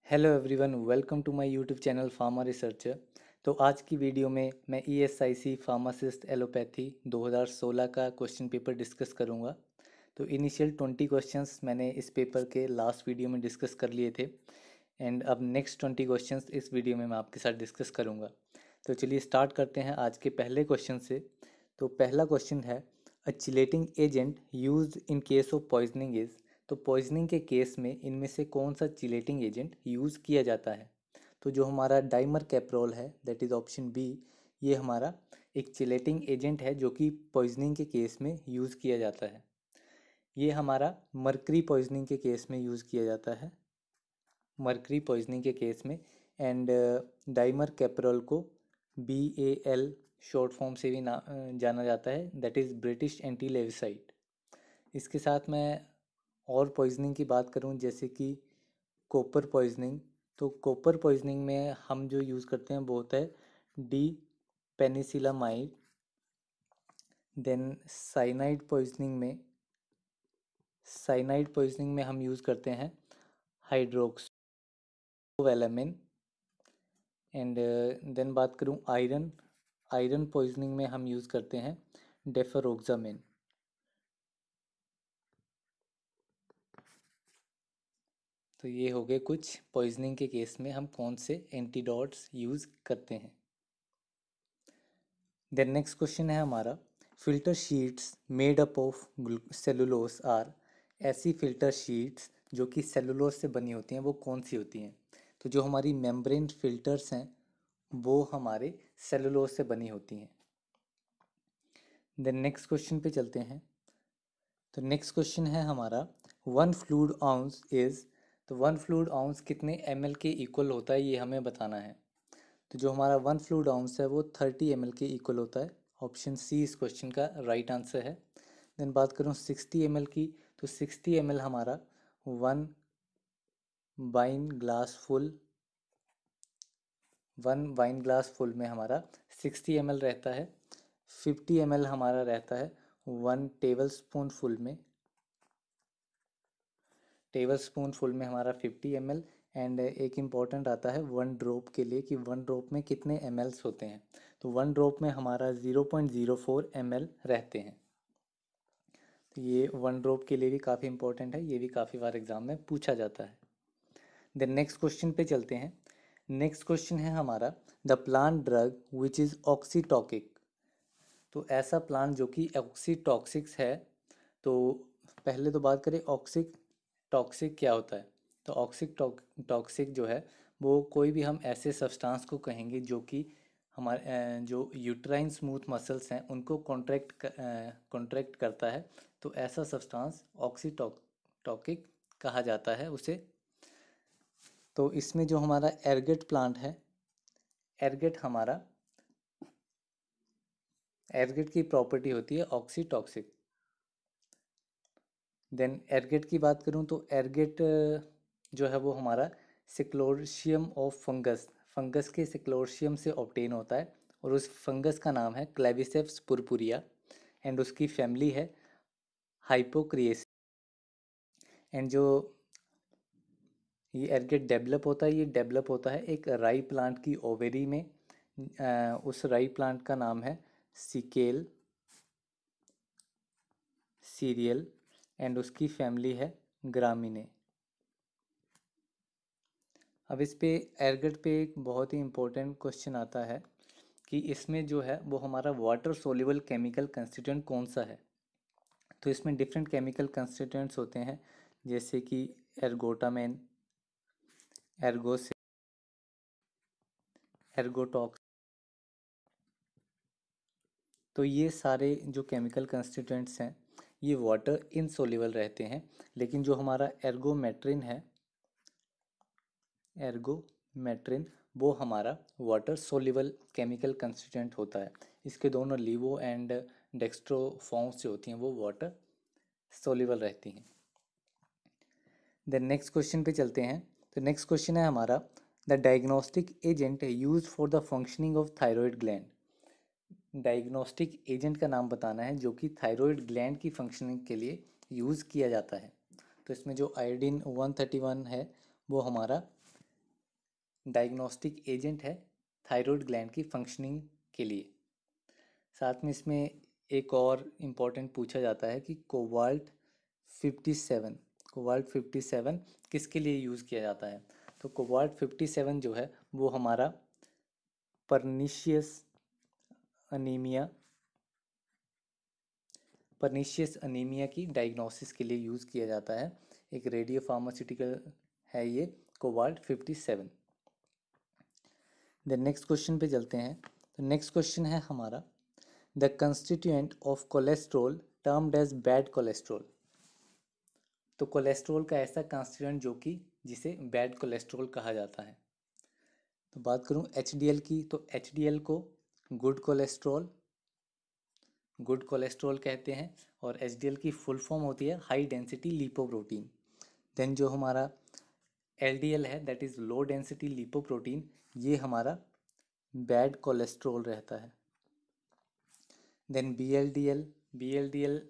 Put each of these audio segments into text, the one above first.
Hello everyone, welcome to my YouTube channel pharma researcher. तो आज की वीडियो में मैं ईएसआईसी फार्मासिस्ट एलोपैथी 2016 का क्वेश्चन पेपर डिस्कस करूंगा। तो इनिशियल 20 क्वेश्चंस मैंने इस पेपर के लास्ट वीडियो में डिस्कस कर लिए थे एंड अब नेक्स्ट 20 क्वेश्चंस इस वीडियो में मैं आपके साथ डिस्कस करूंगा। तो चलिए स्टार्ट करते हैं आज के पहले क्वेश्चन से। तो पहला क्वेश्चन है, a chelating agent used in case of poisoning is. तो पॉइजनिंग के केस में इनमें से कौन सा चिलेटिंग एजेंट यूज़ किया जाता है? तो जो हमारा डाइमर कैप्रोल है, दैट इज़ ऑप्शन बी, ये हमारा एक चिलेटिंग एजेंट है जो कि पॉइजनिंग के केस में यूज़ किया जाता है। ये हमारा मर्करी पॉइजनिंग के केस में यूज़ किया जाता है, मर्करी पॉइजनिंग के केस में। एंड डाइमर कैप्रोल को BAL शॉर्ट फॉर्म से भी जाना जाता है, दैट इज़ ब्रिटिश एंटी लेविसाइड। इसके साथ मैं और पॉइजनिंग की बात करूं जैसे कि कॉपर पॉइजनिंग। तो कॉपर पॉइजनिंग में हम जो यूज़ करते हैं वो होता है डी पेनिसिलामाइड। देन साइनाइड पॉइजनिंग में हम यूज़ करते हैं हाइड्रोक्सोवेलामिन। एंड देन बात करूं आयरन आयरन पॉइजनिंग में हम यूज़ करते हैं डेफरोक्सामिन। तो ये हो गए कुछ पॉइजनिंग के केस में हम कौन से एंटीडोट्स यूज़ करते हैं। देन नेक्स्ट क्वेश्चन है हमारा, filter sheets made up of cellulose are. ऐसी फिल्टर शीट्स जो कि सेलुलोस से बनी होती हैं वो कौन सी होती हैं? तो जो हमारी मेम्ब्रेन फिल्टर्स हैं वो हमारे सेलुलोस से बनी होती हैं। देन नेक्स्ट क्वेश्चन पे चलते हैं। तो नेक्स्ट क्वेश्चन है हमारा, वन फ्लूइड आउंस इज। तो वन फ्लूइड आउंस कितने ml के इक्वल होता है ये हमें बताना है। तो जो हमारा वन फ्लूइड आउंस है वो 30 ml के इक्वल होता है। ऑप्शन सी इस क्वेश्चन का राइट आंसर है। देन बात करूँ 60 ml की, तो 60 ml हमारा one wine glass full one wine glass full में हमारा 60 ml रहता है। 50 ml हमारा रहता है वन टेबल स्पून फुल में हमारा 50 ml। एंड एक इम्पॉर्टेंट आता है वन ड्रॉप के लिए कि वन ड्रॉप में कितने ml होते हैं। तो वन ड्रॉप में हमारा 0.04 ml रहते हैं। तो ये वन ड्रॉप के लिए भी काफ़ी इंपॉर्टेंट है, ये भी काफ़ी बार एग्जाम में पूछा जाता है। देन नेक्स्ट क्वेश्चन पे चलते हैं। नेक्स्ट क्वेश्चन है हमारा, the plant drug which is oxytocic. तो ऐसा प्लांट जो कि ऑक्सीटॉक्सिक्स है। तो पहले तो बात करें ऑक्सिक टॉक्सिक क्या होता है। तो ऑक्सिक टॉक्सिक जो है वो कोई भी हम ऐसे सब्सटेंस को कहेंगे जो कि हमारे जो यूट्राइन स्मूथ मसल्स हैं उनको कॉन्ट्रैक्ट करता है। तो ऐसा सब्सटेंस ऑक्सीटॉकिक कहा जाता है उसे। तो इसमें जो हमारा एरगेट प्लांट है, एरगेट हमारा एरगेट की प्रॉपर्टी होती है ऑक्सीटॉक्सिक। देन एरगेट की बात करूं तो एरगेट जो है वो हमारा सिक्लोशियम ऑफ फंगस, फंगस के सिक्लोशियम से ऑब्टेन होता है और उस फंगस का नाम है क्लेविसेप्स पुरपुरिया एंड उसकी फैमिली है हाइपोक्रिएसी। एंड जो ये एरगेट डेवलप होता है एक राई प्लांट की ओवेरी में। उस राई प्लांट का नाम है सिकेल सीरियल एंड उसकी फैमिली है ग्रामीने। अब इस पे एरगट पे एक बहुत ही इम्पोर्टेंट क्वेश्चन आता है कि इसमें जो है वो हमारा वाटर सोल्यूबल केमिकल कंस्टिट्यूएंट कौन सा है। तो इसमें डिफरेंट केमिकल कंस्टिट्यूएंट्स होते हैं जैसे कि एर्गोटामेन, एर्गोस एर्गोटॉक्स। तो ये सारे जो केमिकल कंस्टिट्यूएंट्स हैं ये वाटर इनसोल्यूबल रहते हैं। लेकिन जो हमारा एर्गोमेट्रिन वो हमारा वाटर सोल्यूबल केमिकल कंस्टिट्यूएंट होता है। इसके दोनों लीवो एंड डेक्स्ट्रो फॉर्म्स जो होती हैं वो वाटर सोल्यूबल रहती हैं। देन नेक्स्ट क्वेश्चन पे चलते हैं। तो नेक्स्ट क्वेश्चन है हमारा, the diagnostic agent use for the functioning of thyroid gland. Diagnostic agent का नाम बताना है जो कि थायराइड ग्लैंड की फंक्शनिंग के लिए यूज़ किया जाता है। तो इसमें जो आयोडीन 131 है वो हमारा डायग्नोस्टिक एजेंट है थायराइड ग्लैंड की फंक्शनिंग के लिए। साथ में इसमें एक और इम्पोर्टेंट पूछा जाता है कि कोबाल्ट 57 किसके लिए यूज़ किया जाता है। तो कोबाल्ट 57 जो है वो हमारा परनीशियस अनीमिया की डायग्नोसिस के लिए यूज़ किया जाता है। एक रेडियो फार्मास्यूटिकल है ये कोबाल्ट 57। देन नेक्स्ट क्वेश्चन पे चलते हैं। तो नेक्स्ट क्वेश्चन है हमारा the constituent of cholesterol termed as bad cholesterol. तो कोलेस्ट्रॉल का ऐसा कंस्टिट्यूएंट जो कि जिसे बैड कोलेस्ट्रॉल कहा जाता है। तो बात करूं HDL की, तो HDL को गुड कोलेस्ट्रॉल कहते हैं और HDL की फुल फॉर्म होती है हाई डेंसिटी लिपोप्रोटीन। देन जो हमारा LDL है that is low density lipoprotein, ये हमारा बैड कोलेस्ट्रॉल रहता है। देन BLDL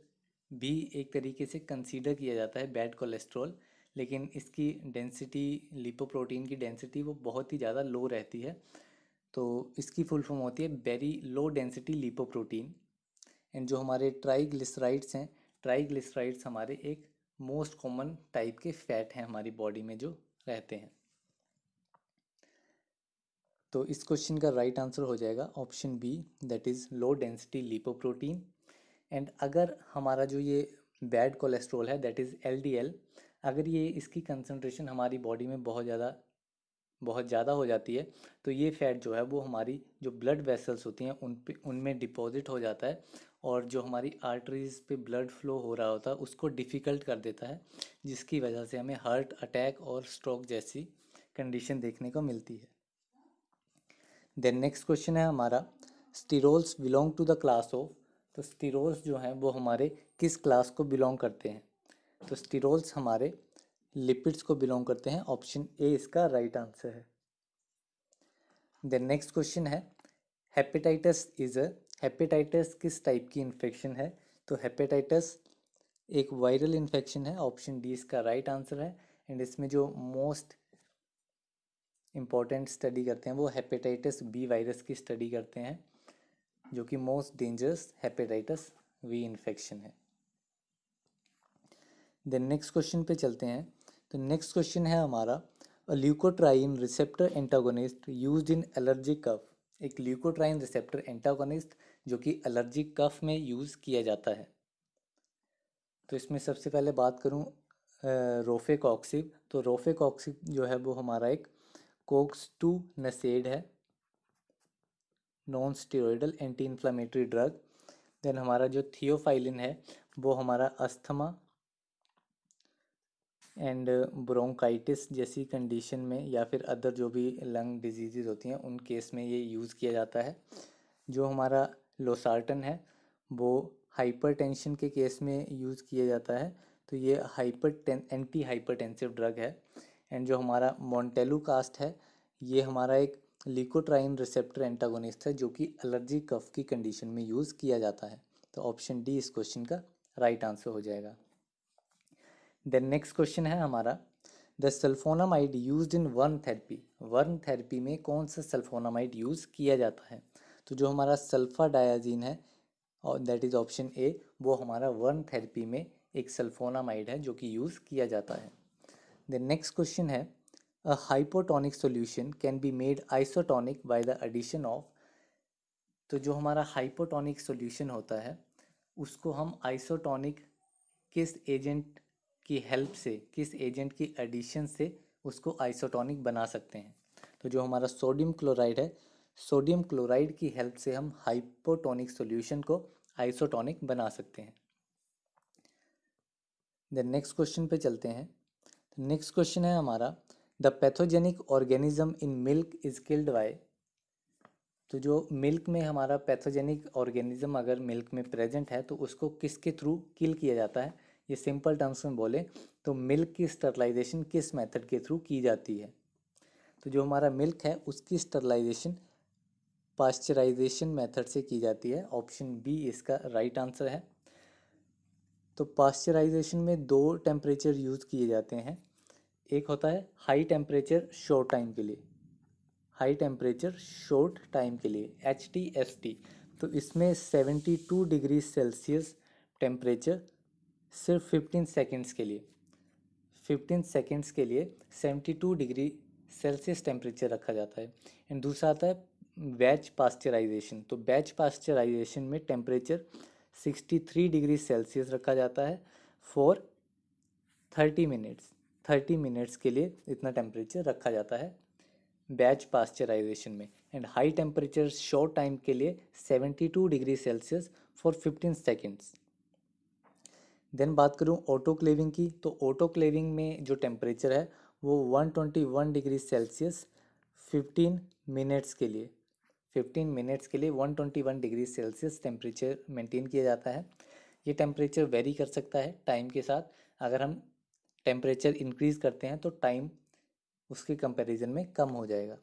भी एक तरीके से कंसीडर किया जाता है बैड कोलेस्ट्रॉल, लेकिन इसकी डेंसिटी लिपोप्रोटीन की डेंसिटी वो बहुत ही ज़्यादा लो रहती है। तो इसकी फुल फॉर्म होती है very low density lipoprotein. And जो हमारे ट्राइग्लिसराइड्स हैं, ट्राइग्लिसराइड्स हमारे एक मोस्ट कॉमन टाइप के फैट हैं हमारी बॉडी में जो रहते हैं। तो इस क्वेश्चन का राइट आंसर हो जाएगा option B that is low density lipoprotein. And अगर हमारा जो ये बैड कोलेस्ट्रॉल है दैट इज़ LDL, अगर ये इसकी कंसंट्रेशन हमारी बॉडी में बहुत ज़्यादा हो जाती है तो ये फैट जो है वो हमारी जो ब्लड वेसल्स होती हैं उनमें डिपॉजिट हो जाता है और जो हमारी आर्टरीज पे ब्लड फ्लो हो रहा होता है उसको डिफ़िकल्ट कर देता है, जिसकी वजह से हमें हार्ट अटैक और स्ट्रोक जैसी कंडीशन देखने को मिलती है। देन नेक्स्ट क्वेश्चन है हमारा sterols belong to the class of. तो स्टीरोल्स जो हैं वो हमारे किस क्लास को बिलोंग करते हैं। तो स्टीरोल्स हमारे लिपिड्स को बिलोंग करते हैं, ऑप्शन ए इसका राइट आंसर है। देन नेक्स्ट क्वेश्चन है हेपेटाइटिस किस टाइप की इन्फेक्शन है। तो हेपेटाइटिस एक वायरल इन्फेक्शन है, ऑप्शन डी इसका राइट आंसर है। एंड इसमें जो मोस्ट इम्पॉर्टेंट स्टडी करते हैं वो हेपेटाइटिस बी वायरस की स्टडी करते हैं, जो कि most dangerous hepatitis B infection है। देन नेक्स्ट क्वेश्चन पे चलते हैं। तो नेक्स्ट क्वेश्चन है हमारा leukotriene receptor antagonist used in allergic कफ। एक ल्यूकोट्राइन रिसेप्टर एंटागोनिस्ट जो कि एलर्जिक कफ में यूज़ किया जाता है। तो इसमें सबसे पहले बात करूं रोफेकॉक्सिब। तो रोफेकॉक्सिब जो है वो हमारा एक कोक्स 2 नसेड है, non steroidal anti inflammatory drug. Then हमारा जो थियोफाइलिन है वो हमारा अस्थमा एंड ब्रोंकाइटिस जैसी कंडीशन में या फिर अदर जो भी लंग डिजीज़ होती हैं उन केस में ये यूज़ किया जाता है। जो हमारा लोसार्टन है वो हाइपरटेंशन के केस में यूज़ किया जाता है, तो ये एंटी हाइपरटेंसिव ड्रग है। एंड जो हमारा मोंटेलुकास्ट है ये हमारा एक ल्यूकोट्राइन रिसेप्टर एंटागोनिस्ट है जो कि एलर्जी कफ की कंडीशन में यूज़ किया जाता है। तो ऑप्शन डी इस क्वेश्चन का राइट आंसर हो जाएगा। देन नेक्स्ट क्वेश्चन है हमारा the sulphonamide used in worm therapy. Worm therapy में कौन सा सल्फोनामाइड यूज़ किया जाता है। तो जो हमारा सल्फाडायाजीन है और दैट इज़ ऑप्शन ए, वो हमारा वर्म थेरेपी में एक सल्फोनामाइड है जो कि यूज़ किया जाता है। द नेक्स्ट क्वेश्चन है a hypotonic solution can be made isotonic by the addition of. तो जो हमारा हाइपोटोनिक सॉल्यूशन होता है उसको हम आइसोटोनिक किस एजेंट की हेल्प से, किस एजेंट की एडिशन से उसको आइसोटोनिक बना सकते हैं। तो जो हमारा सोडियम क्लोराइड है, सोडियम क्लोराइड की हेल्प से हम हाइपोटोनिक सॉल्यूशन को आइसोटोनिक बना सकते हैं। देन नेक्स्ट क्वेश्चन पे चलते हैं। नेक्स्ट क्वेश्चन है हमारा the pathogenic organism in milk is killed by. तो जो मिल्क में हमारा पैथोजेनिक ऑर्गेनिज्म अगर मिल्क में प्रेजेंट है तो उसको किसके थ्रू किल किया जाता है। ये सिंपल टर्म्स में बोले तो मिल्क की स्टरलाइजेशन किस मेथड के थ्रू की जाती है। तो जो हमारा मिल्क है उसकी स्टरलाइजेशन पास्चराइजेशन मेथड से की जाती है, ऑप्शन बी इसका राइट आंसर है। तो पास्चराइजेशन में 2 टेम्परेचर यूज़ किए जाते हैं, एक होता है हाई टेम्परेचर शॉर्ट टाइम के लिए हाई टेम्परेचर शॉर्ट टाइम के लिए HTST। तो इसमें 72 डिग्री सेल्सियस टेम्परेचर सिर्फ 15 सेकेंड्स के लिए 72 डिग्री सेल्सियस टेम्परेचर रखा जाता है। एंड दूसरा आता है बैच पास्चराइजेशन। तो बैच पास्चराइजेशन में टेम्परेचर 63 डिग्री सेल्सियस रखा जाता है फॉर 30 मिनट्स के लिए इतना टेम्परेचर रखा जाता है बैच पास्चराइजेशन में। And high temperature short time के लिए 72 degree Celsius for 15 seconds. Then बात करूँ ऑटोक्लेविंग की, तो ऑटोक्लेविंग में जो टेम्परेचर है वो 121 डिग्री सेल्सियस 15 मिनट्स के लिए 121 डिग्री सेल्सियस टेम्परेचर मेंटेन किया जाता है। ये टेम्परेचर वेरी कर सकता है टाइम के साथ। अगर हम टेम्परेचर इंक्रीज़ करते हैं तो टाइम उसके कंपैरिजन में कम हो जाएगा।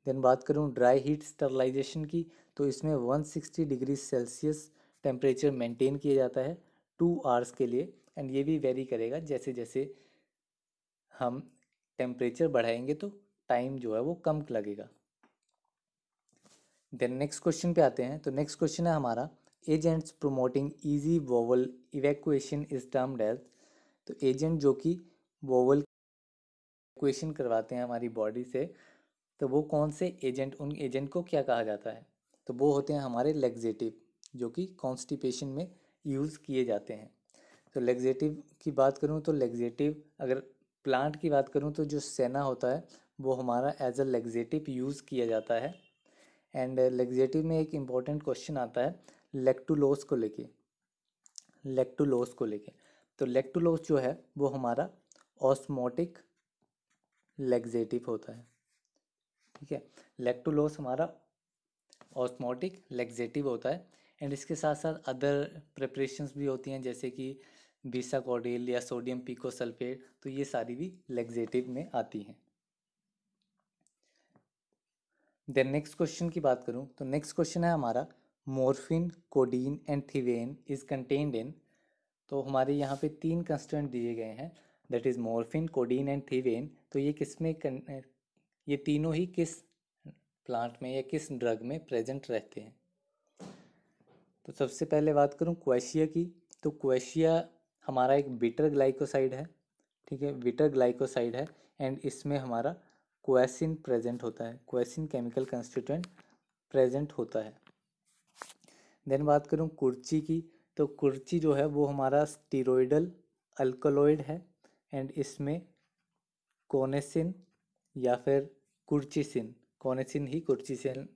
देन बात करूँ ड्राई हीट स्टरलाइजेशन की, तो इसमें 160 डिग्री सेल्सियस टेम्परेचर मेंटेन किया जाता है 2 आवर्स के लिए। एंड ये भी वेरी करेगा, जैसे जैसे हम टेम्परेचर बढ़ाएंगे तो टाइम जो है वो कम लगेगा। देन नेक्स्ट क्वेश्चन पे आते हैं। तो नेक्स्ट क्वेश्चन है हमारा, agents promoting easy bowel evacuation is termed as. तो एजेंट जो कि वोवल इवैक्यूएशन करवाते हैं हमारी बॉडी से, तो वो कौन से एजेंट, उन एजेंट को क्या कहा जाता है? तो वो होते हैं हमारे लेग्जेटिव, जो कि कॉन्स्टिपेशन में यूज़ किए जाते हैं। तो लेग्जेटिव की बात करूँ तो लेग्जेटिव, अगर प्लांट की बात करूँ तो जो सेना होता है वो हमारा एज अ लेग्जेटिव यूज़ किया जाता है। एंड लेग्जेटिव में एक इम्पॉर्टेंट क्वेश्चन आता है लेक्टुलोज को लेके। तो लेक्टुलोज जो है वो हमारा ऑस्मोटिक लेग्जेटिव होता है। ठीक है, लैक्टुलोज हमारा ऑस्मोटिक लेग्जेटिव होता है। एंड इसके साथ साथ अदर प्रिपरेशंस भी होती हैं, जैसे कि बीसाकोडिल या सोडियम पिकोसल्फेट, तो ये सारी भी लेग्जेटिव में आती हैं। देन नेक्स्ट क्वेश्चन की बात करूं तो नेक्स्ट क्वेश्चन है हमारा, morphine, codeine and thebaine is contained in. तो हमारे यहाँ पे 3 कंस्टेंट दिए गए हैं, that is morphine, codeine and thebaine. तो ये ये तीनों ही किस प्लांट में या किस ड्रग में प्रेजेंट रहते हैं? तो सबसे पहले बात करूं क्वेशिया की, तो क्वेशिया हमारा एक बिटर ग्लाइकोसाइड है। ठीक है, बिटर ग्लाइकोसाइड है। एंड इसमें हमारा क्वेसिन प्रेजेंट होता है, क्वेसिन केमिकल कंस्टिट्यूएंट प्रेजेंट होता है। देन बात करूं कुर्ची की, तो कुर्ची जो है वो हमारा स्टीरोइडल अल्कलॉइड है। एंड इसमें कोनेसिन या फिर कुर्चिसिन, कोनेसिन ही कुर्चिसिन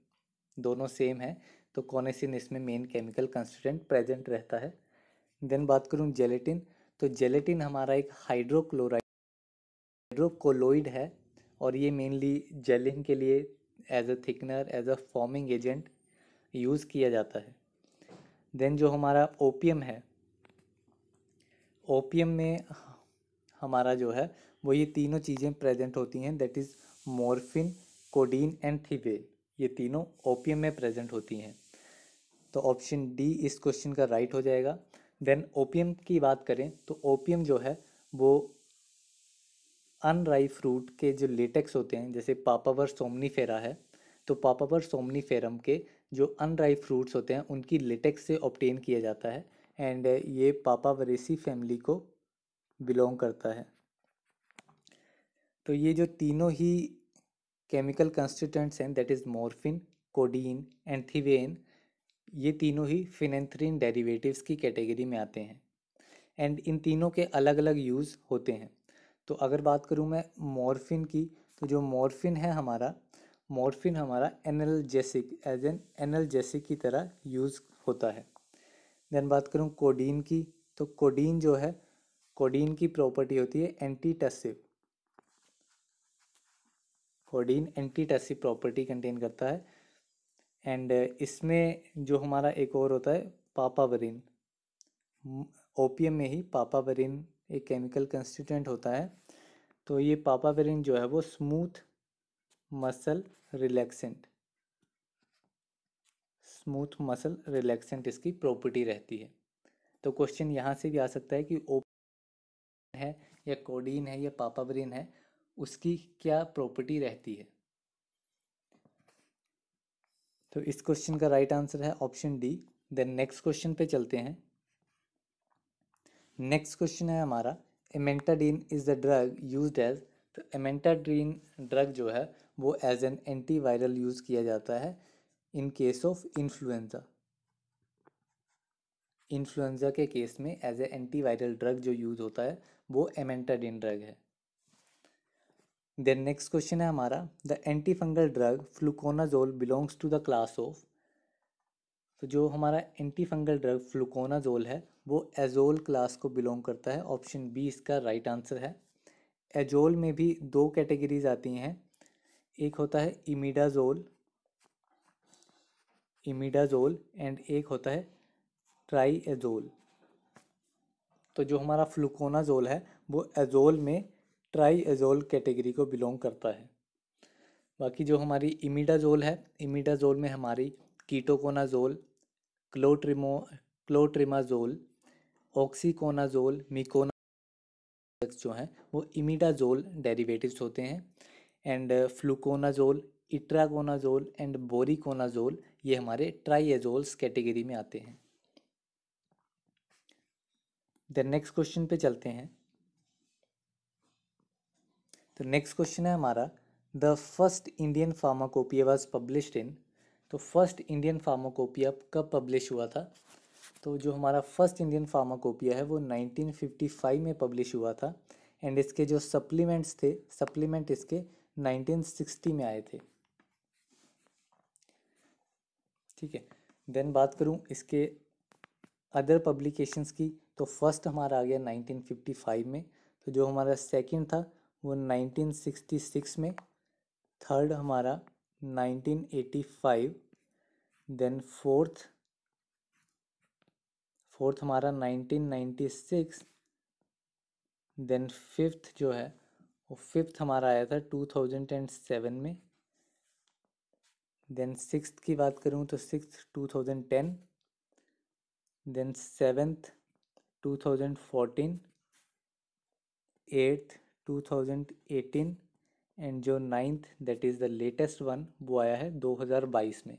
दोनों सेम है, तो कोनेसिन इसमें मेन केमिकल कंस्टिट्यूएंट प्रेजेंट रहता है। देन बात करूं जेलेटिन, तो जेलेटिन हमारा एक हाइड्रोकोलोइड है, और ये मेनली जेलिंग के लिए as a thickener, as a forming agent use किया जाता है। देन जो हमारा ओपियम है, ओपियम में हमारा जो है वो ये तीनों चीज़ें प्रेजेंट होती हैं, that is morphine, codeine and thebaine, ये तीनों ओपियम में प्रेजेंट होती हैं। तो ऑप्शन डी इस क्वेश्चन का राइट हो जाएगा। देन ओपियम की बात करें तो ओपियम जो है वो अनराइप फ्रूट के जो लेटेक्स होते हैं, जैसे पापावर सोमनीफेरा है, तो पापावर सोमनीफेरम के जो अनराइप फ्रूट्स होते हैं उनकी लेटेक्स से ऑब्टेन किया जाता है। एंड ये पापावरेसी फैमिली को बिलोंग करता है। तो ये जो तीनों ही केमिकल कंस्टिट्यूएंट्स हैं, that is morphine, codeine and thebaine, ये तीनों ही फिनेंथ्रीन डेरिवेटिव्स की कैटेगरी में आते हैं। एंड इन तीनों के अलग अलग यूज़ होते हैं। तो अगर बात करूँ मैं मॉर्फिन की, तो जो मॉर्फिन हमारा एनाल्जेसिक, एज एन एनाल्जेसिक की तरह यूज़ होता है। देन बात करूँ कोडीन की, तो कोडीन जो है, कोडीन की प्रॉपर्टी होती है antitussive. Codeine antitussive property contain करता है। एंड इसमें जो हमारा एक और होता है पापावरिन, ओपियम में ही पापावरिन एक केमिकल कंस्टिट्यूएंट होता है। तो ये पापावरिन जो है वो स्मूथ मसल रिलैक्सेंट इसकी प्रॉपर्टी रहती है। तो क्वेश्चन यहाँ से भी आ सकता है कि ओपियम है या कोडीन है या पापावरिन है, उसकी क्या प्रॉपर्टी रहती है। तो इस क्वेश्चन का राइट आंसर है option D. Then next question पे चलते हैं। नेक्स्ट क्वेश्चन है हमारा, amantadine is the drug used as. तो एमेंटाडीन ड्रग जो है वो एज एन एंटीवायरल यूज किया जाता है in case of influenza. Influenza के केस में एज ए एंटीवायरल ड्रग जो यूज होता है वो एमेंटाडीन ड्रग है। देन नेक्स्ट क्वेश्चन है हमारा, the antifungal drug fluconazole belongs to the class of. तो जो हमारा एंटीफंगल ड्रग फ्लूकोनाजोल है वो एजोल क्लास को बिलोंग करता है। ऑप्शन बी इसका राइट आंसर है। एजोल में भी दो कैटेगरीज आती हैं, एक होता है इमिडाजोल एंड एक होता है ट्राईएजोल। तो जो हमारा फ्लूकोनाजोल है वो एजोल में ट्राईएजोल कैटेगरी को बिलोंग करता है। बाकी जो हमारी इमिडाजोल है, इमिडाजोल में हमारी कीटोकोनाजोल, क्लोट्रिमाजोल, ऑक्सीकोनाजोल, मिकोना जो हैं वो इमिडाजोल डेरिवेटिव्स होते हैं। And fluconazole, itraconazole and voriconazole ये हमारे ट्राईएजोल्स कैटेगरी में आते हैं। देन नेक्स्ट क्वेश्चन पे चलते हैं। तो नेक्स्ट क्वेश्चन है हमारा, the first Indian pharmacopoeia was published in. तो फर्स्ट इंडियन फार्माकोपिया कब पब्लिश हुआ था? तो जो हमारा फर्स्ट इंडियन फार्माकोपिया है वो 1955 में पब्लिश हुआ था। एंड इसके जो सप्लीमेंट्स थे, सप्लीमेंट इसके 1960 में आए थे। ठीक है। देन बात करूं इसके अदर पब्लिकेशंस की, तो फर्स्ट हमारा आ गया 1955 में। तो जो हमारा सेकंड था वो 1966 में, थर्ड हमारा 1985, देन फोर्थ हमारा 1996, देन फिफ्थ जो है वो फिफ्थ हमारा आया था 2007 में। देन सिक्स्थ की बात करूँ तो sixth 2010, then seventh 2014, eighth 2018 and जो ninth that is the latest one वो आया है 2022 में।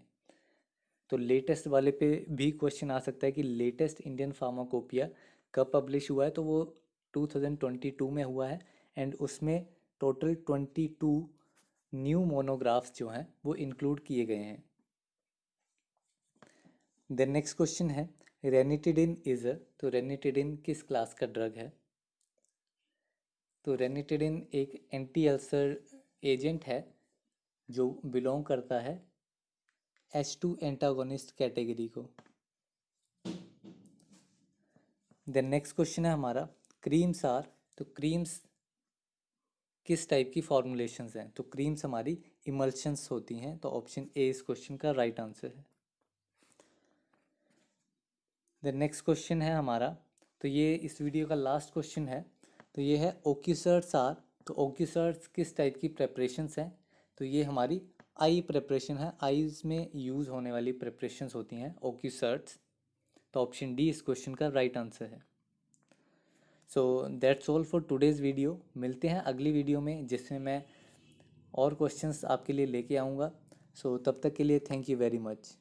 तो लेटेस्ट वाले पे भी क्वेश्चन आ सकता है कि लेटेस्ट इंडियन फार्माकोपिया कब पब्लिश हुआ है, तो वो 2022 में हुआ है। एंड उसमें टोटल 22 न्यू मोनोग्राफ्स जो हैं वो इंक्लूड किए गए हैं। देन नेक्स्ट क्वेश्चन है, रेनिटिडिन इज अ। तो रेनिटिडिन किस क्लास का ड्रग है? तो रेनिटिडिन एक एंटी अल्सर एजेंट है जो बिलोंग करता है H2 एंटागोनिस्ट कैटेगरी को। देन नेक्स्ट क्वेश्चन है हमारा, क्रीम्स आर। तो क्रीम्स किस टाइप की फॉर्मुलेशंस हैं? तो क्रीम्स हमारी इमल्शंस होती हैं। तो ऑप्शन ए इस क्वेश्चन का राइट आंसर है। देन नेक्स्ट क्वेश्चन है हमारा, तो ये इस वीडियो का लास्ट क्वेश्चन है। तो ये है ओक्यूसर्ट्स आर। तो ओक्यूसर्ट्स किस टाइप की प्रेपरेशंस हैं? तो ये हमारी आई प्रेपरेशन है, आईज में यूज़ होने वाली प्रेपरेशंस होती हैं ओक्यूसर्ट्स। तो ऑप्शन डी इस क्वेश्चन का राइट आंसर है। So that's all for today's video. मिलते हैं अगली वीडियो में जिसमें मैं और क्वेश्चंस आपके लिए लेके आऊँगा। सो तब तक के लिए थैंक यू वेरी मच।